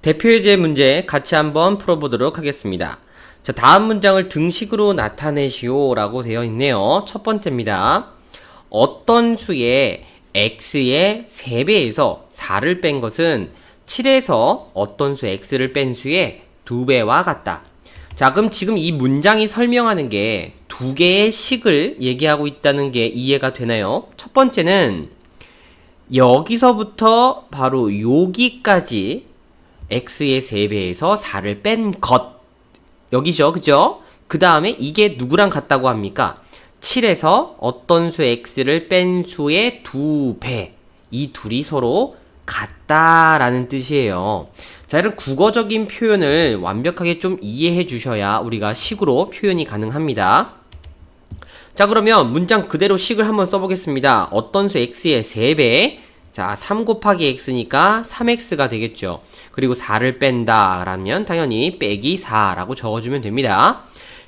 대표예제 문제 같이 한번 풀어보도록 하겠습니다. 자, 다음 문장을 등식으로 나타내시오 라고 되어 있네요. 첫 번째입니다. 어떤 수의 x의 3배에서 4를 뺀 것은 7에서 어떤 수 x를 뺀 수의 2배와 같다. 자, 그럼 지금 이 문장이 설명하는 게 두 개의 식을 얘기하고 있다는 게 이해가 되나요? 첫 번째는 여기서부터 바로 여기까지 x의 3배에서 4를 뺀 것 여기죠, 그죠? 그 다음에 이게 누구랑 같다고 합니까? 7에서 어떤 수 x를 뺀 수의 2배, 이 둘이 서로 같다라는 뜻이에요. 자, 이런 국어적인 표현을 완벽하게 좀 이해해 주셔야 우리가 식으로 표현이 가능합니다. 자, 그러면 문장 그대로 식을 한번 써보겠습니다. 어떤 수 x의 3배, 자, 3 곱하기 x니까 3x가 되겠죠. 그리고 4를 뺀다 라면 당연히 빼기 4라고 적어주면 됩니다.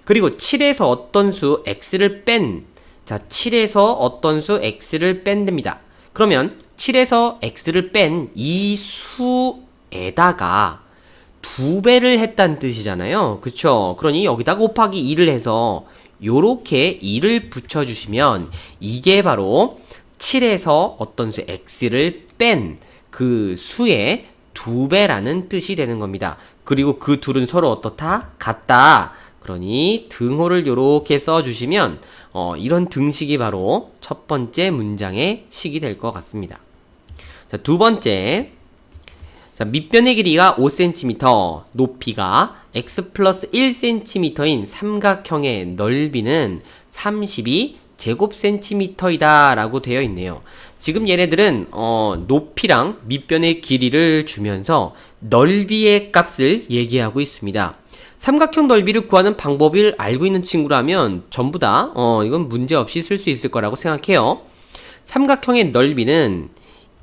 그리고 7에서 어떤 수 x를 뺀, 자, 7에서 어떤 수 x를 뺀답니다. 그러면 7에서 x를 뺀 이 수에다가 2배를 했다는 뜻이잖아요. 그쵸? 그러니 여기다 곱하기 2를 해서 요렇게 2를 붙여주시면 이게 바로 7에서 어떤 수 x를 뺀 그 수의 2배라는 뜻이 되는 겁니다. 그리고 그 둘은 서로 어떻다? 같다. 그러니 등호를 요렇게 써주시면 이런 등식이 바로 첫 번째 문장의 식이 될 것 같습니다. 자, 두 번째. 자, 밑변의 길이가 5cm, 높이가 x 플러스 1cm인 삼각형의 넓이는 32제곱cm이다 라고 되어 있네요. 지금 얘네들은 높이랑 밑변의 길이를 주면서 넓이의 값을 얘기하고 있습니다. 삼각형 넓이를 구하는 방법을 알고 있는 친구라면 전부 다 이건 문제없이 쓸 수 있을 거라고 생각해요. 삼각형의 넓이는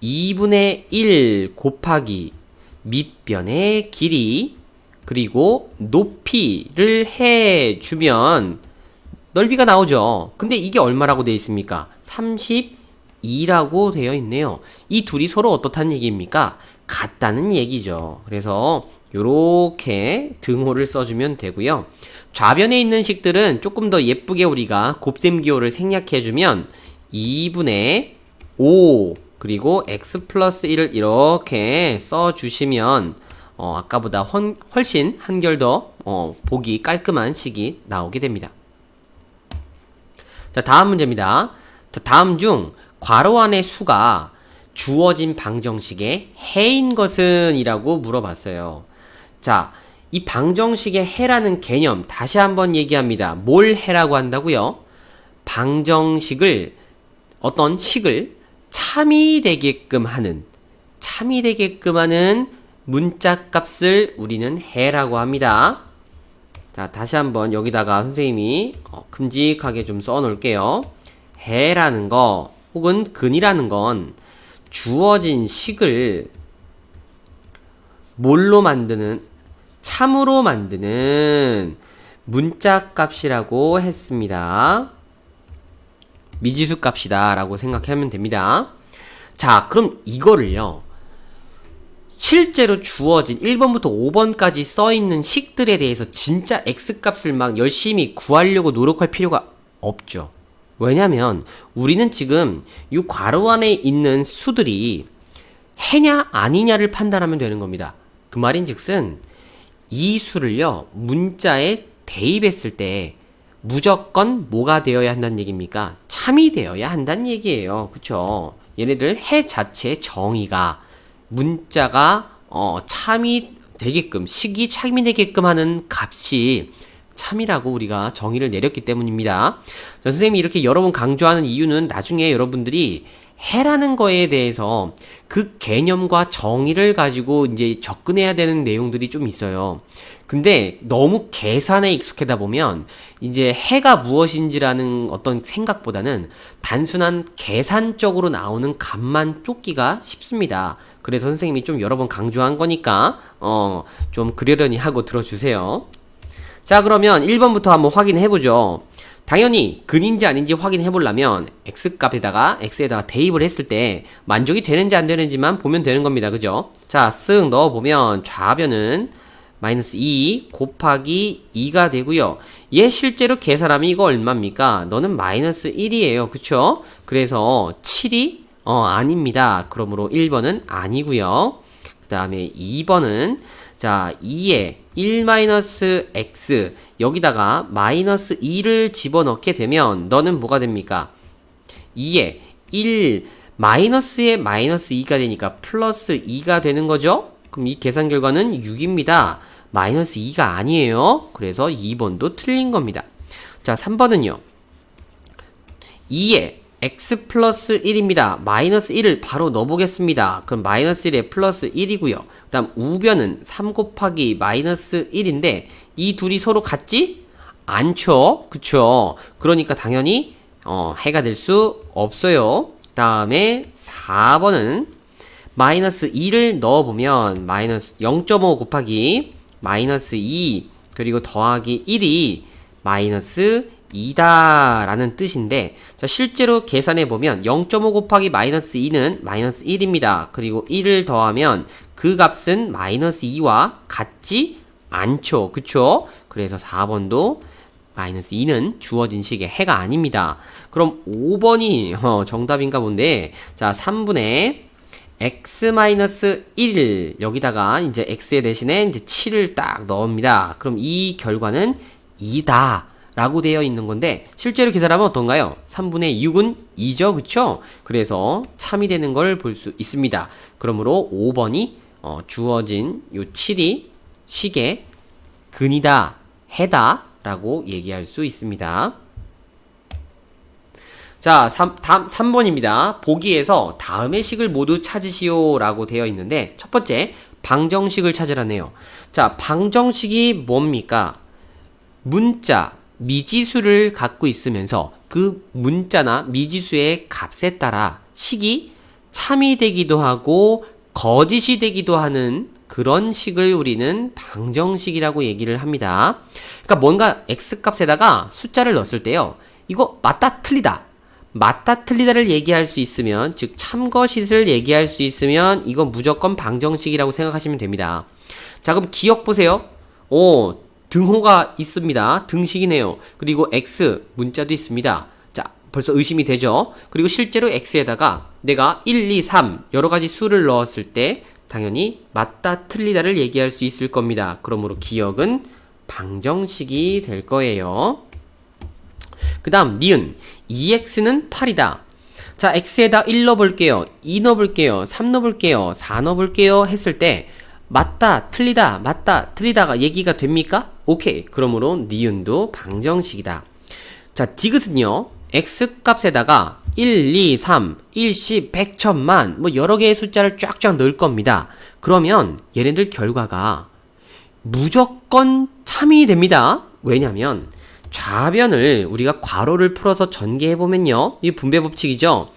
2분의 1 곱하기 밑변의 길이 그리고 높이를 해주면 넓이가 나오죠. 근데 이게 얼마라고 되어 있습니까? 32라고 되어 있네요. 이 둘이 서로 어떻다는 얘기입니까? 같다는 얘기죠. 그래서 요렇게 등호를 써주면 되고요. 좌변에 있는 식들은 조금 더 예쁘게 우리가 곱셈 기호를 생략해주면 2분의 5 그리고 x 플러스 1을 이렇게 써주시면 아까보다 훨씬 한결 더 보기 깔끔한 식이 나오게 됩니다. 자, 다음 문제입니다. 자, 다음 중 괄호 안의 수가 주어진 방정식의 해인 것은? 이라고 물어봤어요. 자, 이 방정식의 해라는 개념 다시 한번 얘기합니다. 뭘 해라고 한다고요? 방정식을 어떤 식을 참이 되게끔 하는 문자 값을 우리는 해라고 합니다. 자, 다시 한번 여기다가 선생님이 큼직하게 좀 써 놓을게요. 해라는 거 혹은 근이라는 건 주어진 식을 뭘로 만드는, 참으로 만드는 문자 값이라고 했습니다. 미지수 값이다 라고 생각하면 됩니다. 자, 그럼 이거를요, 실제로 주어진 1번부터 5번까지 써있는 식들에 대해서 진짜 x값을 막 열심히 구하려고 노력할 필요가 없죠. 왜냐면 우리는 지금 이 괄호 안에 있는 수들이 해냐 아니냐를 판단하면 되는 겁니다. 그 말인즉슨 이 수를요, 문자에 대입했을 때 무조건 뭐가 되어야 한다는 얘기입니까? 참이 되어야 한다는 얘기예요. 그쵸? 얘네들 해 자체의 정의가 문자가 참이 되게끔, 식이 참이 되게끔 하는 값이 참이라고 우리가 정의를 내렸기 때문입니다. 선생님이 이렇게 여러 번 강조하는 이유는 나중에 여러분들이 해라는 거에 대해서 그 개념과 정의를 가지고 이제 접근해야 되는 내용들이 좀 있어요. 근데 너무 계산에 익숙하다 보면 이제 해가 무엇인지라는 어떤 생각보다는 단순한 계산적으로 나오는 값만 쫓기가 쉽습니다. 그래서 선생님이 좀 여러 번 강조한 거니까 좀 그러려니 하고 들어주세요. 자, 그러면 1번부터 한번 확인해 보죠. 당연히 근인지 아닌지 확인해 보려면 x에다가 대입을 했을 때 만족이 되는지 안 되는지만 보면 되는 겁니다. 그죠? 자, 쓱 넣어보면 좌변은 마이너스 2 곱하기 2가 되고요. 얘 실제로 계산하면 이거 얼마입니까? 너는 마이너스 1이에요. 그쵸? 그래서 7이 아닙니다. 그러므로 1번은 아니고요. 그 다음에 2번은 자 2에 1-x 여기다가 마이너스 2를 집어넣게 되면 너는 뭐가 됩니까? 2에 1 마이너스에 마이너스 2가 되니까 플러스 2가 되는 거죠? 그럼 이 계산 결과는 6입니다. 마이너스 2가 아니에요. 그래서 2번도 틀린 겁니다. 자 3번은요. 2에 x 플러스 1입니다. 마이너스 1을 바로 넣어보겠습니다. 그럼 마이너스 1에 플러스 1이고요. 그 다음 우변은 3 곱하기 마이너스 1인데 이 둘이 서로 같지? 않죠. 그쵸? 그러니까 당연히 해가 될 수 없어요. 다음에 4번은 마이너스 2를 넣어보면 마이너스 0.5 곱하기 마이너스 2 그리고 더하기 1이 마이너스 2다 라는 뜻인데 자 실제로 계산해보면 0.5 곱하기 마이너스 2는 마이너스 1입니다. 그리고 1을 더하면 그 값은 마이너스 2와 같지 않죠. 그쵸? 그래서 4번도 마이너스 2는 주어진 식의 해가 아닙니다. 그럼 5번이 정답인가 본데 자 3분의 x-1 여기다가 이제 x의 대신에 이제 7을 딱 넣습니다. 그럼 이 결과는 2다 라고 되어 있는 건데 실제로 계산하면 어떤가요? 3분의 6은 2죠. 그쵸? 그래서 참이 되는 걸 볼 수 있습니다. 그러므로 5번이 주어진 요 7이 식의 근이다, 해다 라고 얘기할 수 있습니다. 자, 다음 3번입니다. 보기에서 다음의 식을 모두 찾으시오 라고 되어 있는데 첫 번째 방정식을 찾으라네요. 자, 방정식이 뭡니까? 문자, 미지수를 갖고 있으면서 그 문자나 미지수의 값에 따라 식이 참이 되기도 하고 거짓이 되기도 하는 그런 식을 우리는 방정식이라고 얘기를 합니다. 그러니까 뭔가 x값에다가 숫자를 넣었을 때요. 이거 맞다 틀리다. 맞다 틀리다를 얘기할 수 있으면 즉 참거짓을 얘기할 수 있으면 이건 무조건 방정식이라고 생각하시면 됩니다. 자 그럼 기억 보세요. 등호가 있습니다. 등식이네요. 그리고 x 문자도 있습니다. 자 벌써 의심이 되죠. 그리고 실제로 x에다가 내가 1, 2, 3 여러가지 수를 넣었을 때 당연히 맞다 틀리다를 얘기할 수 있을 겁니다. 그러므로 기억은 방정식이 될 거예요. 그 다음 니은 2x는 8이다. 자 x에다 1 넣어볼게요. 2 넣어볼게요. 3 넣어볼게요. 4 넣어볼게요 했을 때 맞다 틀리다 맞다 틀리다가 얘기가 됩니까? 오케이. 그러므로 니은도 방정식이다. 자 디귿은요. x값에다가 1, 2, 3, 10, 100, 1000만 뭐 여러 개의 숫자를 쫙쫙 넣을 겁니다. 그러면 얘네들 결과가 무조건 참이 됩니다. 왜냐면 좌변을 우리가 괄호를 풀어서 전개해보면요. 이게 분배 법칙이죠.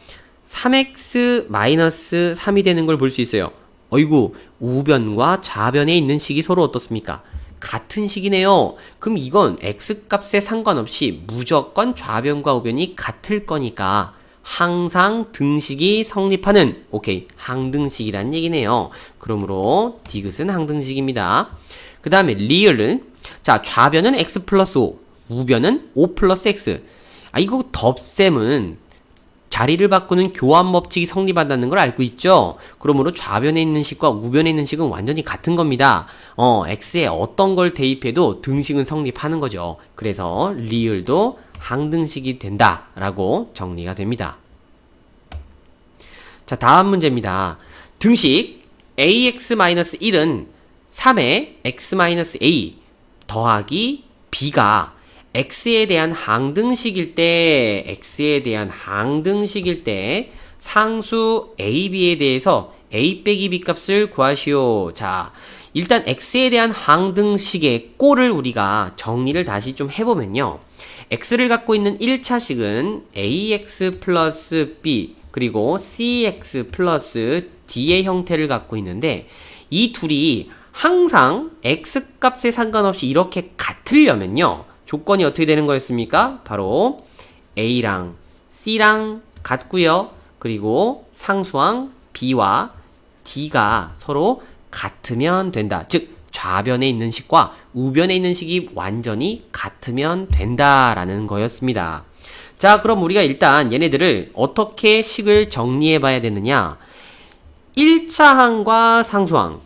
3x-3이 되는 걸 볼 수 있어요. 어이구 우변과 좌변에 있는 식이 서로 어떻습니까? 같은 식이네요. 그럼 이건 x값에 상관없이 무조건 좌변과 우변이 같을 거니까 항상 등식이 성립하는 오케이 항등식이란 얘기네요. 그러므로 디귿은 항등식입니다. 그 다음에 리을은 자 좌변은 x 플러스 5 우변은 5 플러스 x 이거 덥셈은 자리를 바꾸는 교환 법칙이 성립한다는 걸 알고 있죠? 그러므로 좌변에 있는 식과 우변에 있는 식은 완전히 같은 겁니다. x에 어떤 걸 대입해도 등식은 성립하는 거죠. 그래서 리을도 항등식이 된다라고 정리가 됩니다. 자, 다음 문제입니다. 등식 ax-1은 3의 x-a 더하기 b가 x에 대한 항등식일 때 상수 a, b에 대해서 a 빼기 b 값을 구하시오. 자, 일단 x에 대한 항등식의 꼴을 우리가 정리를 다시 좀 해보면요. x를 갖고 있는 1차식은 ax 플러스 b 그리고 cx 플러스 d의 형태를 갖고 있는데 이 둘이 항상 x값에 상관없이 이렇게 같으려면요. 조건이 어떻게 되는 거였습니까? 바로 A랑 C랑 같고요. 그리고 상수항 B와 D가 서로 같으면 된다. 즉 좌변에 있는 식과 우변에 있는 식이 완전히 같으면 된다라는 거였습니다. 자, 그럼 우리가 일단 얘네들을 어떻게 식을 정리해 봐야 되느냐? 1차 항과 상수항,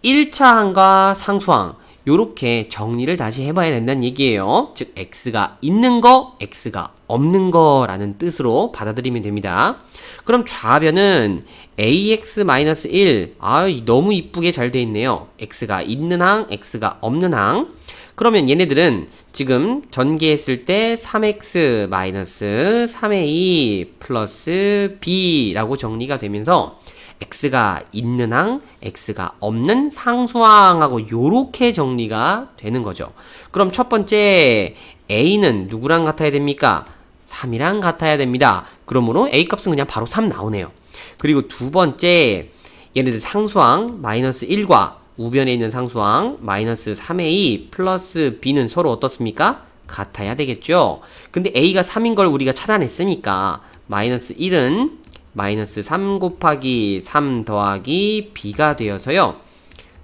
1차 항과 상수항 요렇게 정리를 다시 해봐야 된다는 얘기예요. 즉 x가 있는 거, x가 없는 거라는 뜻으로 받아들이면 됩니다. 그럼 좌변은 ax-1 너무 이쁘게 잘 돼 있네요. x가 있는 항, x가 없는 항. 그러면 얘네들은 지금 전개했을 때 3x-3a 플러스 b라고 정리가 되면서 x가 있는 항, x가 없는 상수항하고 요렇게 정리가 되는 거죠. 그럼 첫 번째 a는 누구랑 같아야 됩니까? 3이랑 같아야 됩니다. 그러므로 a 값은 그냥 바로 3 나오네요. 그리고 두 번째 얘네들 상수항 마이너스 1과 우변에 있는 상수항 마이너스 3a 플러스 b는 서로 어떻습니까? 같아야 되겠죠. 근데 a가 3인 걸 우리가 찾아냈으니까 마이너스 1은 마이너스 3 곱하기 3 더하기 b가 되어서요.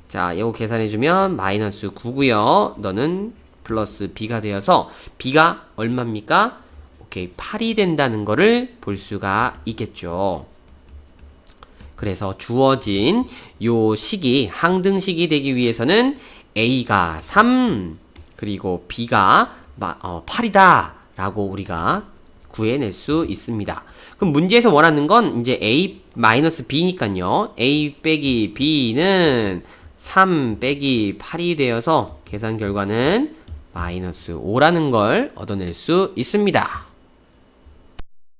자, 이거 계산해주면 마이너스 9고요. 너는 플러스 b가 되어서 b가 얼마입니까? 오케이, 8이 된다는 거를 볼 수가 있겠죠. 그래서 주어진 요 식이 항등식이 되기 위해서는 a가 3 그리고 b가 8이다 라고 우리가 구해낼 수 있습니다. 그럼 문제에서 원하는 건 이제 a-b니까요. a 빼기 b는 3 빼기 8이 되어서 계산 결과는 마이너스 5라는 걸 얻어낼 수 있습니다.